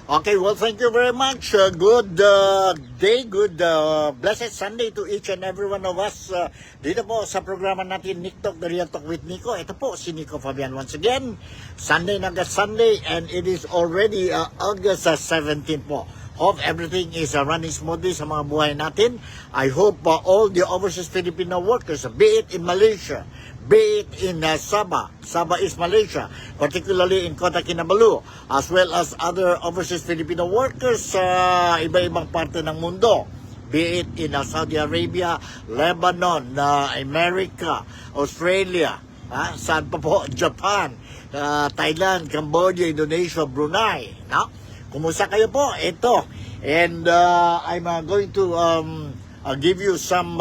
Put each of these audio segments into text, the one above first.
Okay, well, thank you very much. Good day, good blessed Sunday to each and every one of us. Dito po sa programa natin, Nick Talk, The Real Talk with Nico. Ito po, si Nico Fabian once again. Sunday na Sunday, and it is already August 17 po. Hope everything is running smoothly sa mga buhay natin. I hope all the overseas Filipino workers, be it in Malaysia, be it in Sabah is Malaysia, particularly in Kota Kinabalu, as well as other overseas Filipino workers sa iba-ibang parte ng mundo, be it in Saudi Arabia, Lebanon, America, Australia, saan pa po, Japan, Thailand, Cambodia, Indonesia, Brunei, no? Kumusta kayo po? Ito. And I'm going to give you some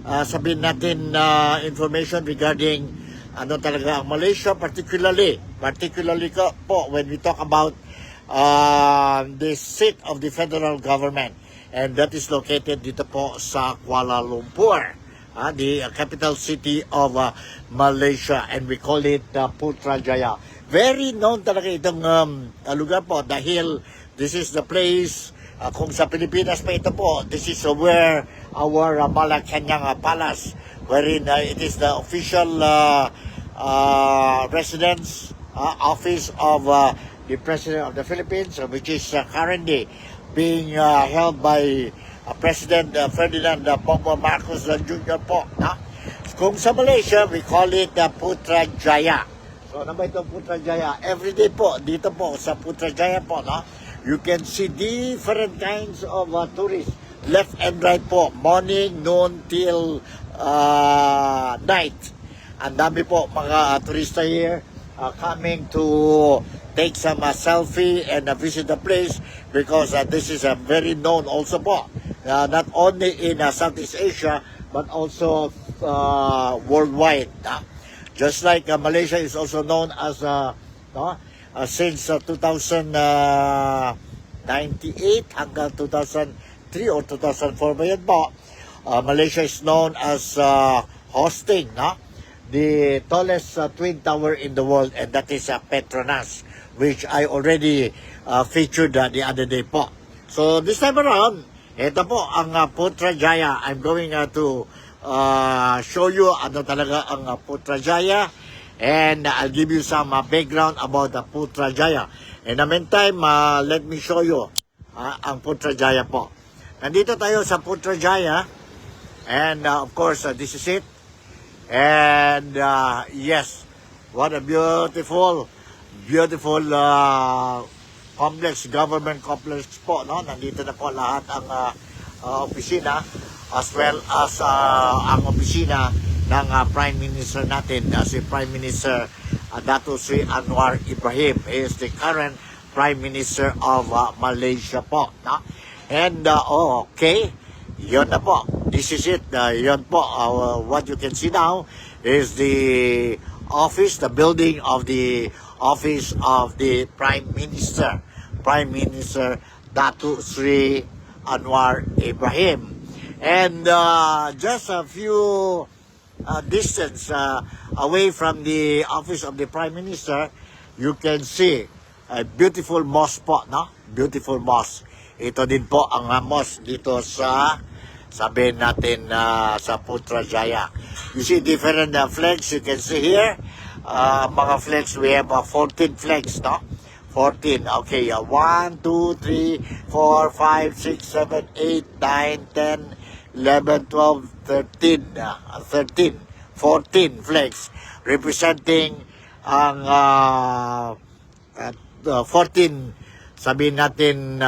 sabihin natin information regarding ano talaga ang Malaysia, particularly po when we talk about the seat of the federal government, and that is located dito po sa Kuala Lumpur, the capital city of Malaysia, and we call it Putrajaya. Very known talaga itong lugar po dahil this is the place, kung sa Pilipinas pa ito po, this is where our Malacanang Palace, wherein it is the official residence office of the President of the Philippines, which is currently being held by President Ferdinand Bongbong Marcos Jr. po. Kung sa Malaysia, we call it Putrajaya. So, ano ba itong Putrajaya? Everyday po, dito po sa Putrajaya po, you can see different kinds of tourists, left and right po, morning, noon, till night. Ang dami po mga turista here coming to take some selfie and visit the place because this is very known also po, not only in Southeast Asia, but also worldwide. Just like Malaysia is also known as, since 2098 hanggang 2003 or 2004 ba yan po, Malaysia is known as hosting the tallest twin tower in the world, and that is Petronas, which I already featured the other day po. So this time around, ito po ang Putrajaya. I'm going to show you ano talaga ang Putrajaya, and I'll give you some background about the Putrajaya. In the meantime, let me show you ang Putrajaya po. Nandito tayo sa Putrajaya, and of course this is it. And yes, what a beautiful complex, government complex po, no? Nandito na po lahat ang opisina, as well as ang opisina ng Prime Minister natin, si Prime Minister Dato Sri Anwar Ibrahim. He is the current Prime Minister of Malaysia po, no? And okay, yun na po, this is it. Yun po, what you can see now is the office, the building of the office of the Prime Minister Dato Sri Anwar Ibrahim. And just a few distance away from the office of the Prime Minister, you can see a beautiful mosque po, no? Beautiful mosque. Ito din po ang mosque dito sa, sabihin natin, sa Putrajaya. You see different flags you can see here. Mga flags, we have 14 flags, no? 14. Okay, 1, 2, 3, 4, 5, 6, 7, 8, 9, 10, 11, 12, 13, 14 flags representing ang 14, sabihin natin,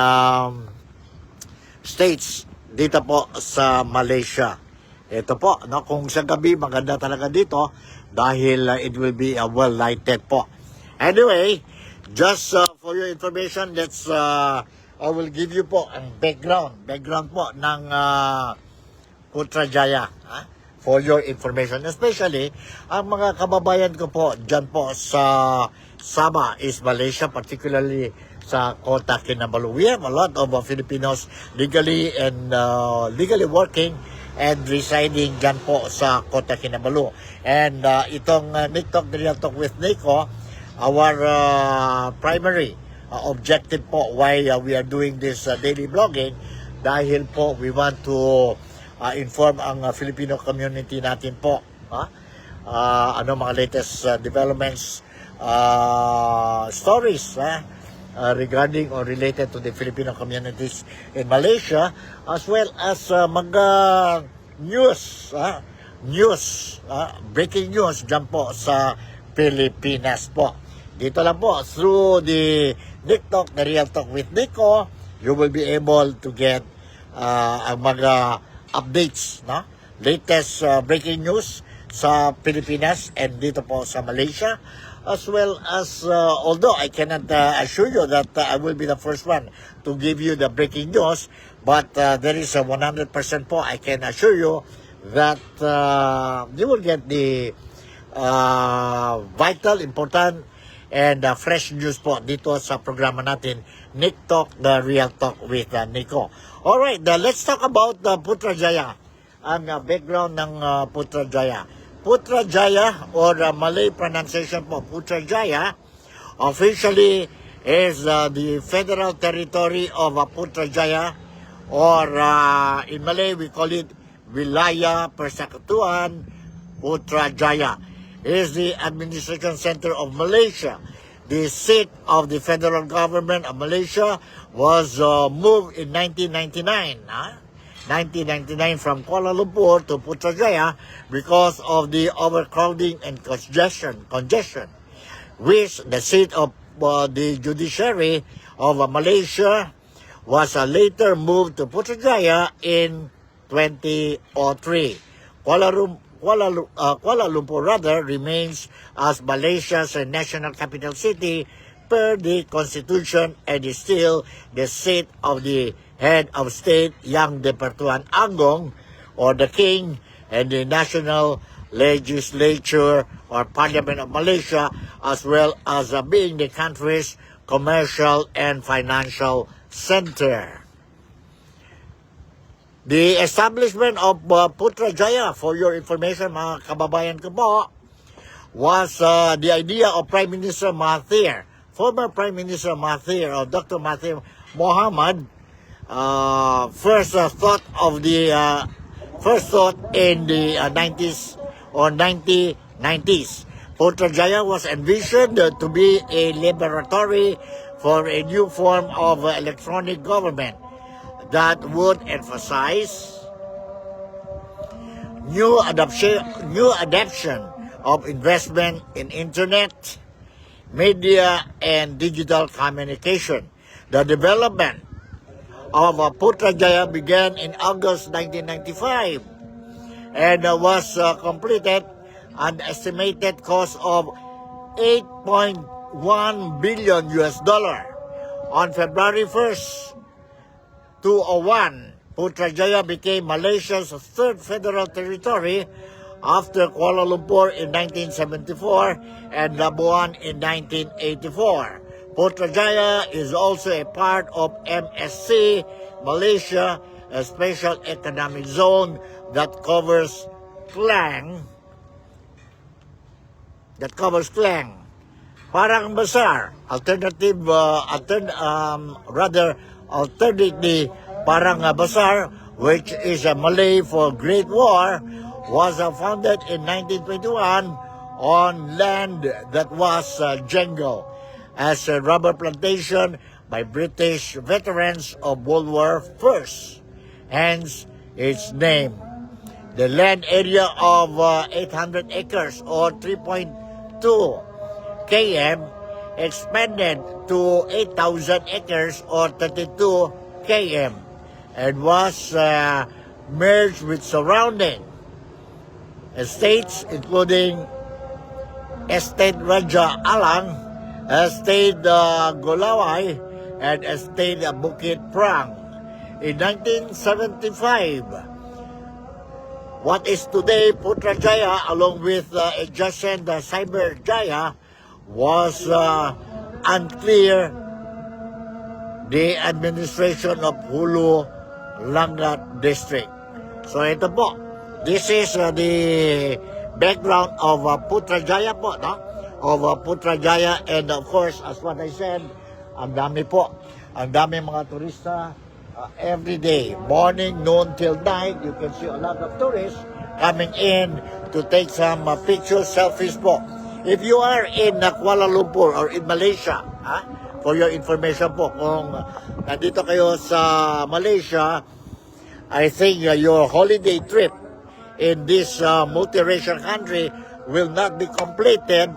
states dito po sa Malaysia. Ito po, no, kung sa gabi maganda talaga dito dahil it will be well lighted po. Anyway, just for your information, I will give you po ang background po ng Putrajaya, for your information, especially ang mga kababayan ko po dyan po sa Sabah is Malaysia, particularly sa Kota Kinabalu. We have a lot of Filipinos legally working and residing dyan po sa Kota Kinabalu. And itong Nick Talk, The Real Talk with Nico, our primary objective po why we are doing this daily vlogging, dahil po we want to inform ang Filipino community natin po. Ano mga latest developments, stories regarding or related to the Filipino communities in Malaysia, as well as mga news, breaking news dyan po sa Pilipinas po. Dito lang po, through the TikTok, the Real Talk with Nico, you will be able to get ang mga updates, latest breaking news sa Pilipinas and dito po sa Malaysia, as well as although I cannot assure you that I will be the first one to give you the breaking news, but there is a 100% po I can assure you that you will get the vital, important, and fresh news po dito sa programa natin, Nick Talk, the Real Talk with Nico. Alright, let's talk about Putrajaya, ang background ng Putrajaya. Putrajaya, or Malay pronunciation po, Putrajaya, officially is the federal territory of Putrajaya, or in Malay we call it Wilayah Persekutuan Putrajaya. It is the administration center of Malaysia. The seat of the federal government of Malaysia was moved in 1999. 1999 from Kuala Lumpur to Putrajaya because of the overcrowding and congestion, which the seat of the judiciary of Malaysia was later moved to Putrajaya in 2003. Kuala Lumpur rather remains as Malaysia's national capital city per the constitution, and is still the seat of the head of state, Yang di-Pertuan Agong, or the king, and the national legislature or parliament of Malaysia, as well as being the country's commercial and financial center. The establishment of Putrajaya, for your information mga kababayan ko po, was the idea of Prime Minister Mahathir, former Prime Minister Mahathir, or Dr. Mahathir Mohamad, first thought in the 90s or 1990s. Putrajaya was envisioned to be a laboratory for a new form of electronic government that would emphasize new adoption of investment in internet, media, and digital communication. The development of Putrajaya began in August 1995 and was completed at an estimated cost of $8.1 billion on February 1st, 2001. Putrajaya became Malaysia's third federal territory after Kuala Lumpur in 1974 and Labuan in 1984. Putrajaya is also a part of MSC Malaysia, a special economic zone that covers Klang. Parang Bazaar, alternatively Parang Bazaar, which is a Malay for Great War, was founded in 1921 on land that was jungle as a rubber plantation by British veterans of World War I, hence its name. The land area of 800 acres or 3.2 km expanded to 8,000 acres or 32 km and was merged with surrounding estates including Estate Raja Alang, Estate Golaway, and Estate Bukit Prang. In 1975, what is today Putrajaya, along with adjacent Cyberjaya, was unclear the administration of Hulu Langat District. So ito po, this is the background of Putrajaya po, no? Of Putrajaya, and of course, as what I said, Ang dami po. Ang dami mga turista. Every day, morning, noon till night, you can see a lot of tourists coming in to take some pictures, selfies po. If you are in Kuala Lumpur or in Malaysia, for your information po, kung nandito kayo sa Malaysia, I think your holiday trip in this multiracial country will not be completed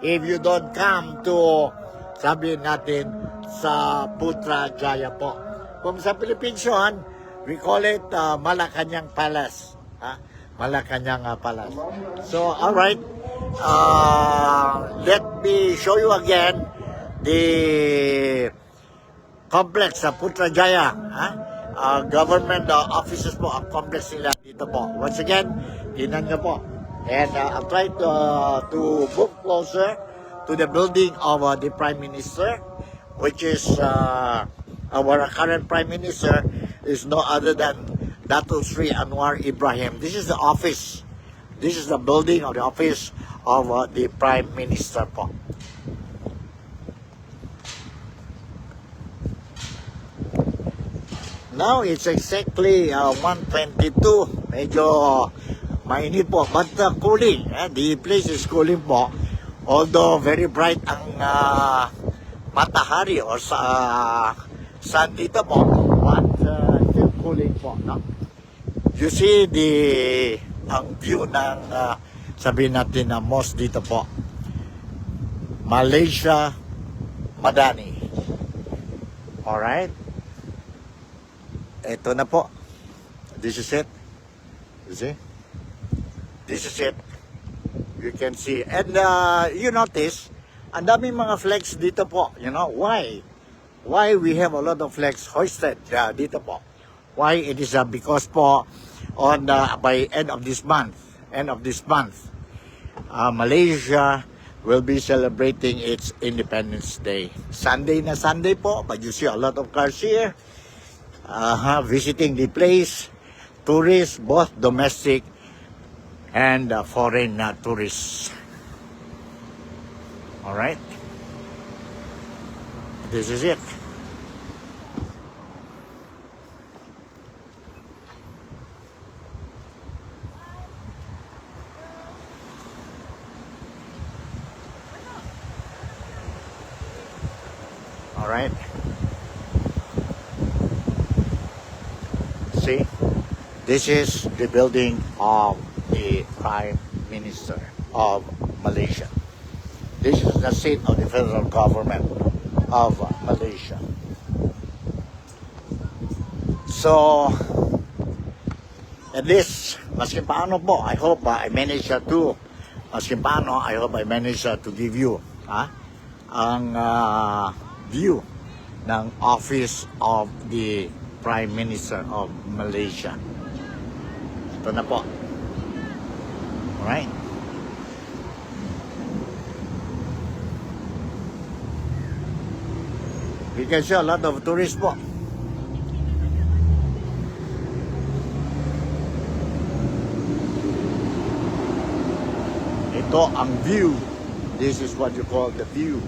if you don't come to, sabihin natin, sa Putrajaya po. Kung sa Philippines yun, we call it Malacanang Palace. Malacanang Palace. So, alright, let me show you again the complex sa Putrajaya. Government offices po, ang complex nila dito po. Once again, tinan nyo po. And I'll try to move closer to the building of the Prime Minister, which is our current Prime Minister is no other than Dato Sri Anwar Ibrahim. This is the office. This is the building of the office of the Prime Minister po. Now it's exactly 1:22. Medyo mainit po, but cooling. The place is cooling po. Although very bright ang matahari or sa sun dito po, but still cooling po, no? You see ang view ng sabihin natin na mosque dito po, Malaysia Madani. Alright, ito na po, this is it. You see, this is it. You can see, and you notice ang daming mga flags dito po. You know why? Why we have a lot of flags hoisted dito po? Why? It is because po on by end of this month, Malaysia will be celebrating its Independence Day. Sunday na Sunday po, but you see a lot of cars here visiting the place. Tourists, both domestic and foreign tourists. All right, this is it. All right. See, this is the building of the Prime Minister of Malaysia. This is the seat of the federal government of Malaysia. So, at least, maskin paano po, I hope I manage to, to give you ang view ng office of the Prime Minister of Malaysia. Ito na po. Alright. We can see a lot of tourists po. Ito ang view. This is what you call the view.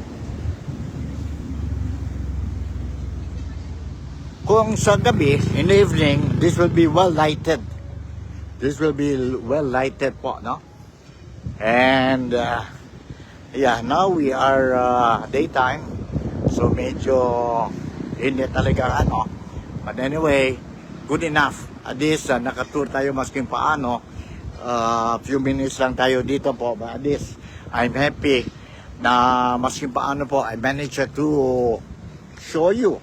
Kung sa gabi, in the evening, this will be well lighted. This will be well lighted po, no? And yeah, now we are daytime. So medyo hindi talaga ano. But anyway, good enough. At least nakatour tayo masking paano. Few minutes lang tayo dito po. But at least I'm happy na masking paano po I managed to show you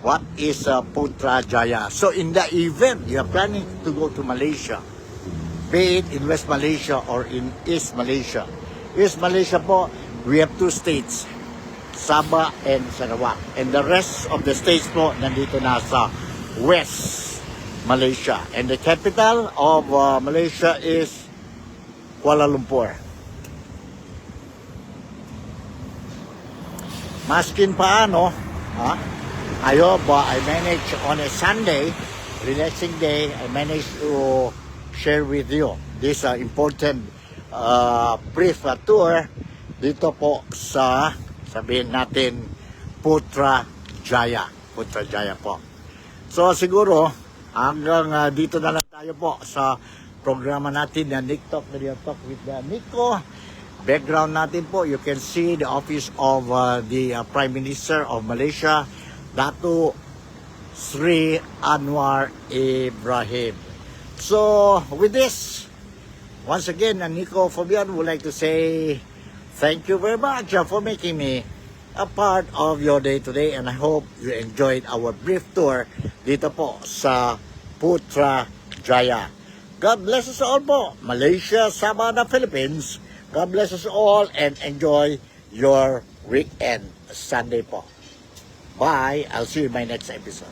what is Putrajaya. So in the event you are planning to go to Malaysia, be it in West Malaysia or in East Malaysia. East Malaysia po, we have two states, Sabah and Sarawak. And the rest of the states po, nandito na sa West Malaysia. And the capital of Malaysia is Kuala Lumpur. Maskin paano, I hope I managed on a Sunday, relaxing day, I managed to share with you this important brief tour dito po sa, sabihin natin, Putrajaya. Putrajaya po. So siguro, hanggang dito na lang tayo po sa programa natin na Nick Talk, Radio Talk with Nico. Background natin po, you can see the office of the Prime Minister of Malaysia, Dato Sri Anwar Ibrahim. So, with this, once again, Nico Fabian would like to say thank you very much for making me a part of your day today, and I hope you enjoyed our brief tour dito po sa Putrajaya. God bless us all po. Malaysia, Sabah, the Philippines. God bless us all and enjoy your weekend Sunday po. Bye. I'll see you in my next episode.